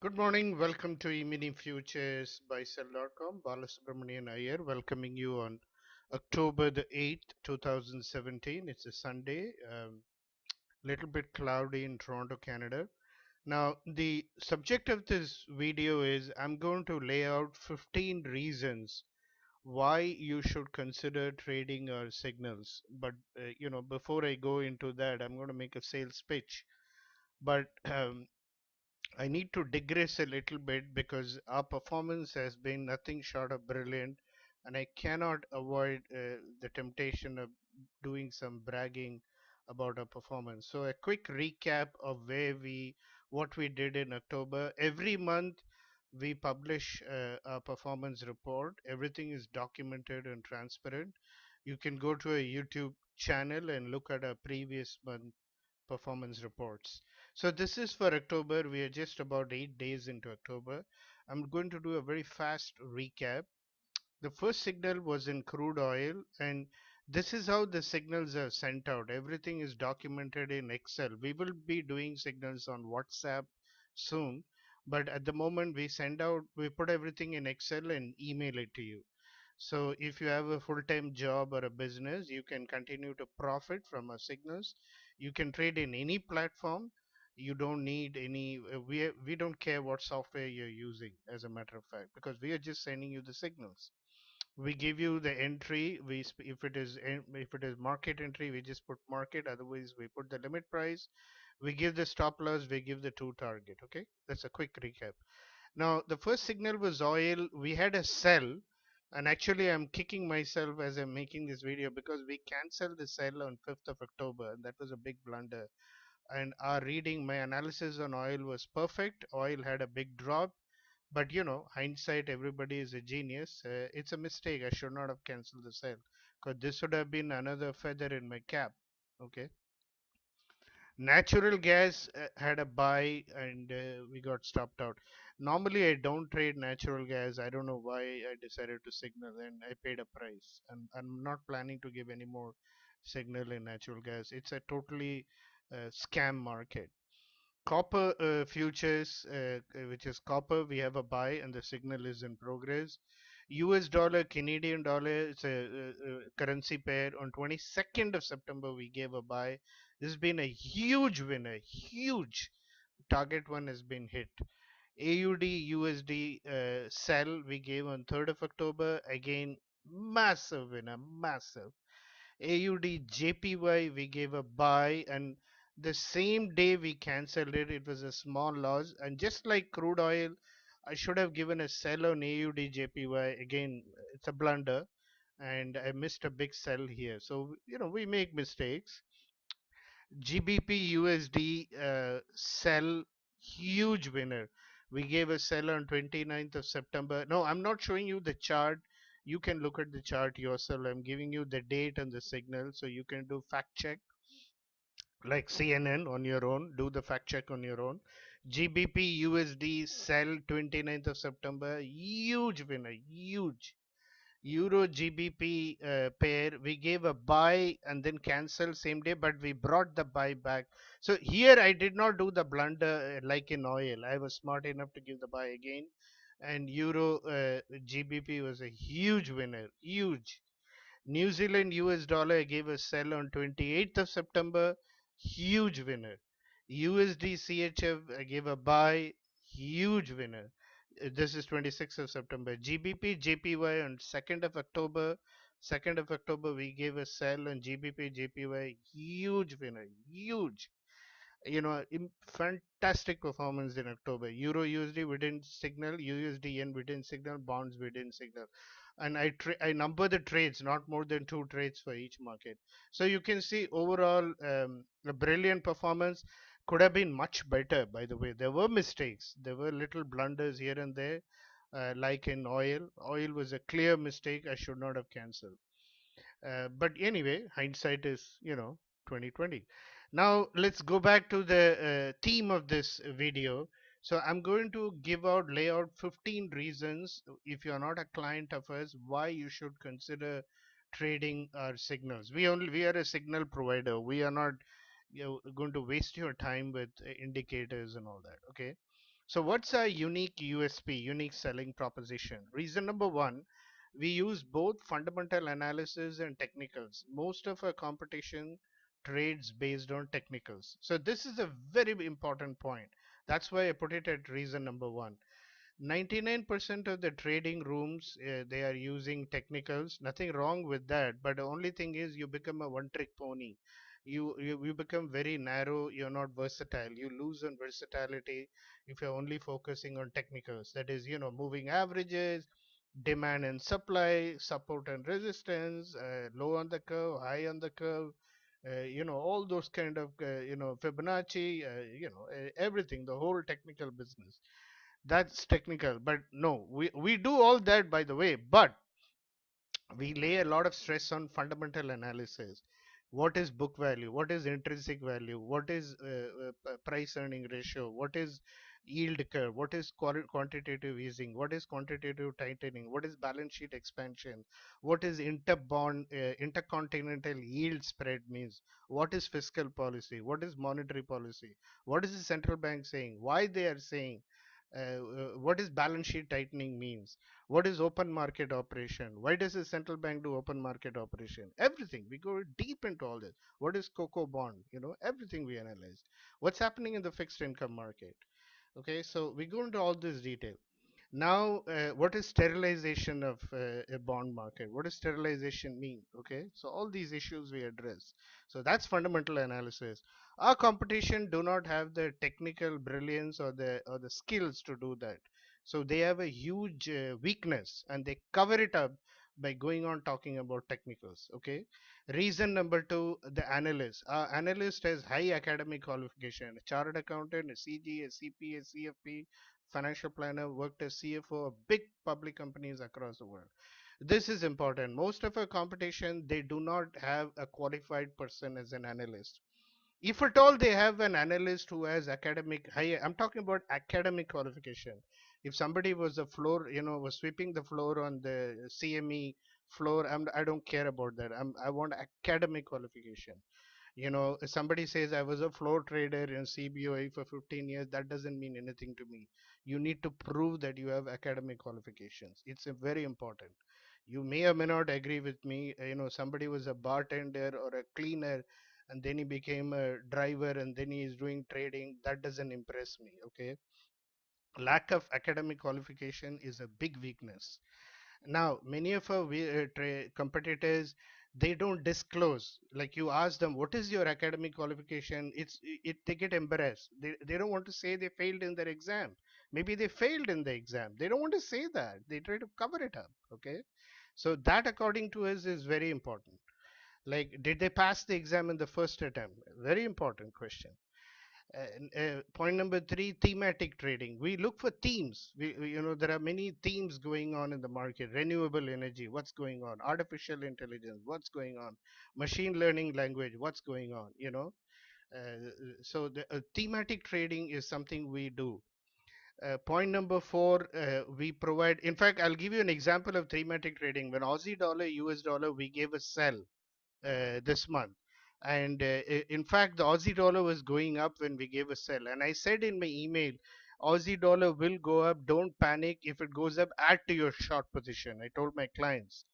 Good morning. Welcome to E-mini Futures by Sell.com. Balasubramanian Iyer welcoming you on October the 8th, 2017. It's a Sunday, little bit cloudy in Toronto, Canada. Now, the subject of this video is I'm going to lay out 15 reasons why you should consider trading our signals. But, before I go into that, I'm going to make a sales pitch. But I need to digress a little bit because our performance has been nothing short of brilliant, and I cannot avoid the temptation of doing some bragging about our performance. So a quick recap of what we did in October. Every month we publish our performance report. Everything is documented and transparent. You can go to a YouTube channel and look at our previous month performance reports. So this is for October. We are just about 8 days into October. I'm going to do a very fast recap. The first signal was in crude oil, and this is how the signals are sent out. Everything is documented in Excel. We will be doing signals on WhatsApp soon, but at the moment we put everything in Excel and email it to you. So if you have a full-time job or a business, you can continue to profit from our signals. You can trade in any platform. You don't need any, we don't care what software you're using, as a matter of fact, because we are just sending you the signals. We give you the entry. If it is market entry, we just put market. Otherwise, we put the limit price. We give the stop loss. We give the two target. Okay, that's a quick recap. Now, the first signal was oil. We had a sell, and actually, I'm kicking myself as I'm making this video because we canceled the sell on 5th of October, and that was a big blunder. And our reading, my analysis on oil was perfect. Oil had a big drop, but hindsight, everybody is a genius. It's a mistake. I should not have canceled the sell because this would have been another feather in my cap. Okay. Natural gas had a buy and we got stopped out. Normally, I don't trade natural gas. I don't know why I decided to signal and I paid a price. And I'm not planning to give any more signal in natural gas. It's a totally scam market. Copper futures, which is copper, we have a buy and the signal is in progress. US dollar, Canadian dollar, it's a currency pair. On 22nd of September, we gave a buy. This has been a huge winner, huge. Target one has been hit. AUD, USD sell we gave on 3rd of October. Again, massive winner, massive. AUD JPY we gave a buy, and the same day we cancelled it. It was a small loss, and just like crude oil, I should have given a sell on AUD JPY. Again, it's a blunder, and I missed a big sell here. So we make mistakes. GBP USD sell, huge winner. We gave a sell on 29th of September. No, I'm not showing you the chart. You can look at the chart yourself. I'm giving you the date and the signal so you can do fact check like CNN on your own. Do the fact check on your own. GBP USD sell 29th of September. Huge winner. Huge. Euro GBP pair, we gave a buy and then cancel same day, but we brought the buy back. So here I did not do the blunder like in oil. I was smart enough to give the buy again. And Euro GBP was a huge winner, huge. New Zealand US dollar gave a sell on 28th of September, huge winner. USD CHF gave a buy, huge winner. This is 26th of September. GBP JPY on 2nd of October. 2nd of October we gave a sell on GBP JPY, huge winner, huge. Fantastic performance in October. Euro USD we didn't signal, USD yen we didn't signal, bonds we didn't signal. And I number the trades, not more than two trades for each market. So you can see overall a brilliant performance. Could have been much better, by the way. There were mistakes, there were little blunders here and there, like in oil. Oil was a clear mistake. I should not have cancelled. But anyway, hindsight is 2020. Now let's go back to the theme of this video. So I'm going to lay out 15 reasons, if you're not a client of us, why you should consider trading our signals. We are a signal provider. We are not going to waste your time with indicators and all that. Okay. So what's our unique USP, unique selling proposition? Reason number one, we use both fundamental analysis and technicals. Most of our competition trades based on technicals. So this is a very important point. That's why I put it at reason number one. 99% of the trading rooms, they are using technicals. Nothing wrong with that, but the only thing is you become a one trick pony. You become very narrow. You're not versatile. You lose on versatility if you're only focusing on technicals. That is, moving averages, demand and supply, support and resistance, low on the curve, high on the curve, all those kind of, Fibonacci, everything, the whole technical business. That's technical, but no, we do all that, by the way, but we lay a lot of stress on fundamental analysis. What is book value? What is intrinsic value? What is price earning ratio? What is yield curve? What is quantitative easing? What is quantitative tightening? What is balance sheet expansion? What is intercontinental yield spread means? What is fiscal policy? What is monetary policy? What is the central bank saying? Why they are saying? What is balance sheet tightening means? What is open market operation? Why does the central bank do open market operation? Everything. We go deep into all this. What is cocoa bond? Everything we analyze. What's happening in the fixed income market? Okay, so we go into all this detail. Now, what is sterilization of a bond market? What does sterilization mean? Okay, so all these issues we address. So that's fundamental analysis. Our competition do not have the technical brilliance or the skills to do that. So they have a huge weakness, and they cover it up by going on talking about technicals. Okay. Reason number two, the analyst. Our analyst has high academic qualification, a chartered accountant, a CG, a CP, a CFP, financial planner, worked as CFO of big public companies across the world. This is important. Most of our competition, they do not have a qualified person as an analyst. If at all they have an analyst who has academic high, I'm talking about academic qualification. If somebody was a floor, was sweeping the floor on the CME floor, I don't care about that. I want academic qualification. If somebody says I was a floor trader in CBOE for 15 years, that doesn't mean anything to me. You need to prove that you have academic qualifications. It's a very important. You may or may not agree with me. Somebody was a bartender or a cleaner, and then he became a driver, and then he is doing trading. That doesn't impress me. Okay, lack of academic qualification is a big weakness. Now, many of our competitors, they don't disclose. Like, you ask them, what is your academic qualification? They get embarrassed. They don't want to say they failed in their exam. Maybe they failed in the exam. They don't want to say that. They try to cover it up. Okay. So that, according to us, is very important. Like, did they pass the exam in the first attempt? Very important question. Point number three, thematic trading. We look for themes. There are many themes going on in the market. Renewable energy, what's going on? Artificial intelligence, what's going on? Machine learning language, what's going on? So the thematic trading is something we do. Point number four, we provide. In fact, I'll give you an example of thematic trading. When Aussie dollar, US dollar, we gave a sell this month. And in fact, the Aussie dollar was going up when we gave a sell. And I said in my email, Aussie dollar will go up. Don't panic. If it goes up, add to your short position. I told my clients.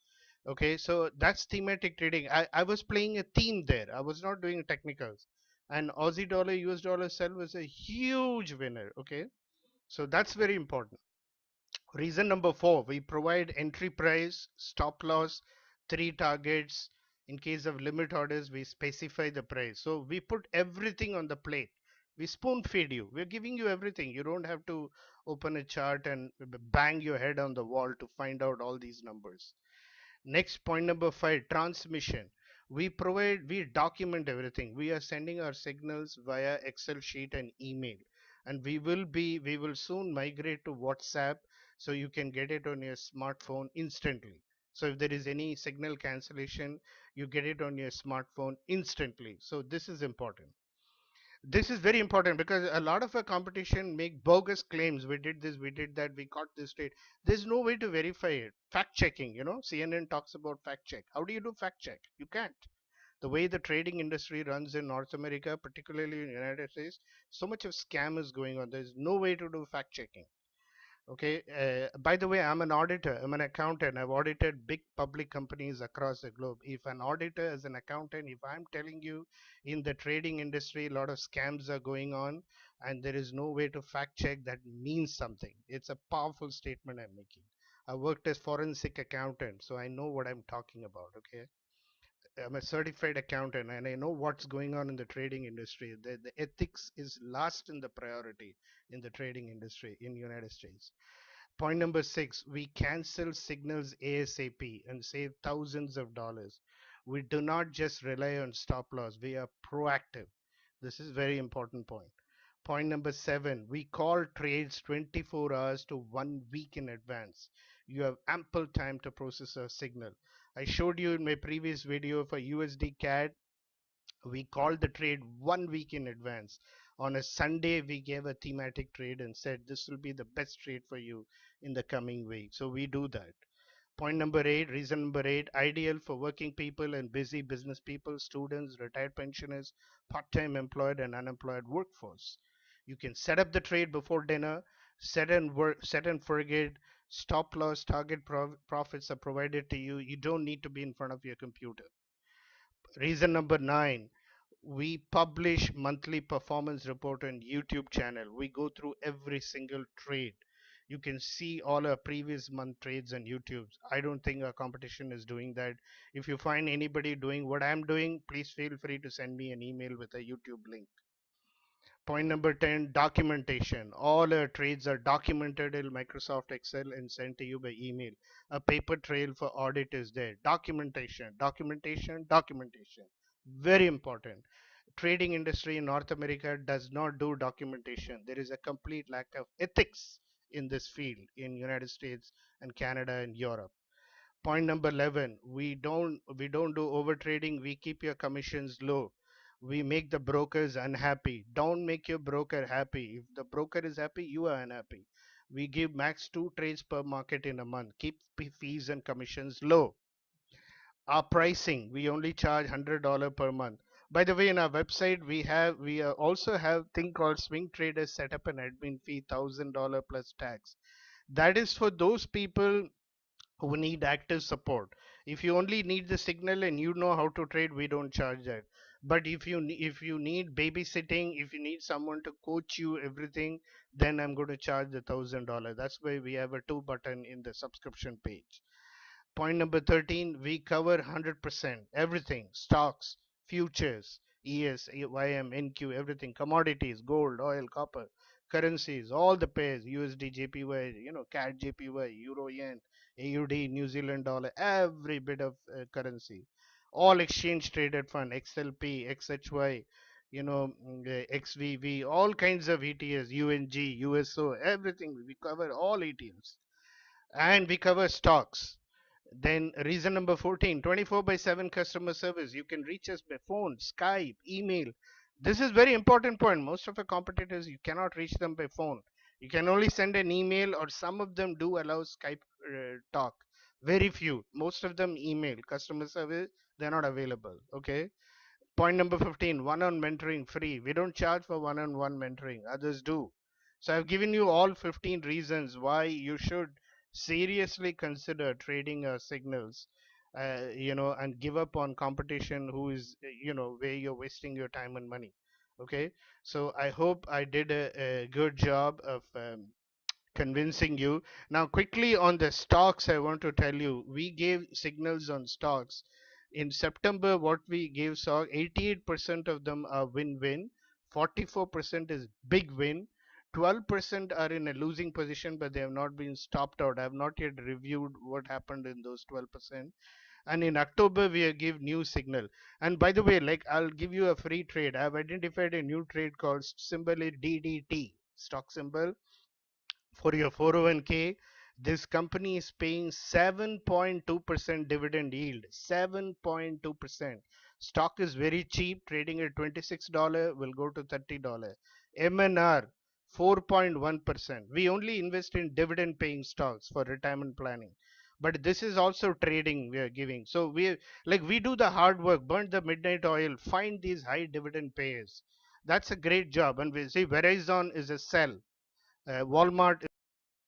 Okay, so that's thematic trading. I was playing a theme there. I was not doing technicals. And Aussie dollar, US dollar sell was a huge winner. Okay, so that's very important. Reason number four, we provide entry price, stop loss, three targets. In case of limit orders, we specify the price. So we put everything on the plate. We spoon feed you. We're giving you everything. You don't have to open a chart and bang your head on the wall to find out all these numbers. Next, point number five, transmission. We document everything. We are sending our signals via Excel sheet and email. And we will soon migrate to WhatsApp, so you can get it on your smartphone instantly. So if there is any signal cancellation, you get it on your smartphone instantly. So this is important. This is very important because a lot of our competition make bogus claims. We did this, we did that, we caught this trade. There's no way to verify it. Fact checking, CNN talks about fact check. How do you do fact check? You can't. The way the trading industry runs in North America, particularly in the United States, so much of scam is going on. There's no way to do fact checking. Okay. By the way, I'm an auditor. I'm an accountant. I've audited big public companies across the globe. If an auditor is an accountant, if I'm telling you in the trading industry, a lot of scams are going on and there is no way to fact check, that means something. It's a powerful statement I'm making. I worked as forensic accountant, so I know what I'm talking about. Okay. I'm a certified accountant and I know what's going on in the trading industry. The ethics is last in the priority in the trading industry in United States. Point number 6, we cancel signals ASAP and save thousands of dollars. We do not just rely on stop loss, we are proactive. This is very important point. Point number 7, we call trades 24 hours to 1 week in advance. You have ample time to process a signal. I showed you in my previous video for USD CAD, we called the trade 1 week in advance. On a Sunday, we gave a thematic trade and said this will be the best trade for you in the coming week. So we do that. Point number 8, reason number 8, ideal for working people and busy business people, students, retired pensioners, part-time employed and unemployed workforce. You can set up the trade before dinner, set and forget, stop loss, profits are provided to you. You don't need to be in front of your computer. Reason number 9, we publish monthly performance report on YouTube channel. We go through every single trade. You can see all our previous month trades on YouTube. I don't think our competition is doing that. If you find anybody doing what I'm doing, please feel free to send me an email with a YouTube link. Point number 10, documentation. All our trades are documented in Microsoft Excel and sent to you by email. A paper trail for audit is there. Documentation, documentation, documentation. Very important. Trading industry in North America does not do documentation. There is a complete lack of ethics in this field in United States and Canada and Europe. Point number 11, we don't do over trading. We keep your commissions low. We make the brokers unhappy. Don't make your broker happy. If the broker is happy, you are unhappy. We give max 2 trades per market in a month. Keep fees and commissions low. Our pricing, we only charge $100 per month. By the way, in our website, we also have thing called swing traders set up an admin fee $1,000 plus tax. That is for those people who need active support. If you only need the signal and you know how to trade, we don't charge that. But if you need babysitting, if you need someone to coach you everything, then I'm going to charge the $1,000. That's why we have a 2 button in the subscription page. Point number 13, we cover 100% everything: stocks, futures, ES, YM, NQ, everything, commodities, gold, oil, copper, currencies, all the pairs, USD, JPY, CAD, JPY, Euro, Yen, AUD, New Zealand dollar, every bit of currency, all exchange traded fund, XLP, XHY, XVV, all kinds of ETS, UNG, USO, everything. We cover all ETFs and we cover stocks. Then reason number 14, 24 by 7 customer service. You can reach us by phone, Skype, email. This is very important point. Most of our competitors, you cannot reach them by phone. You can only send an email, or some of them do allow Skype talk. Very few. Most of them email. Customer service, they're not available. Okay. Point number 15, one-on mentoring free. We don't charge for one-on-one mentoring. Others do. So I've given you all 15 reasons why you should seriously consider trading signals, and give up on competition who is, where you're wasting your time and money. Okay. So I hope I did a good job of convincing you. Now, quickly on the stocks, I want to tell you, we gave signals on stocks. In September, what we gave saw 88% of them are win-win, 44% is big win, 12% are in a losing position, but they have not been stopped out. I have not yet reviewed what happened in those 12%. And in October, we give new signal. And by the way, like, I'll give you a free trade. I've identified a new trade called symbol DDT, stock symbol, for your 401k. This company is paying 7.2% dividend yield. 7.2%. Stock is very cheap, trading at $26, will go to $30. MNR 4.1%. We only invest in dividend paying stocks for retirement planning. but this is also trading we are giving. So we do the hard work, burn the midnight oil, find these high dividend payers. That's a great job. And we see Verizon is a sell, Walmart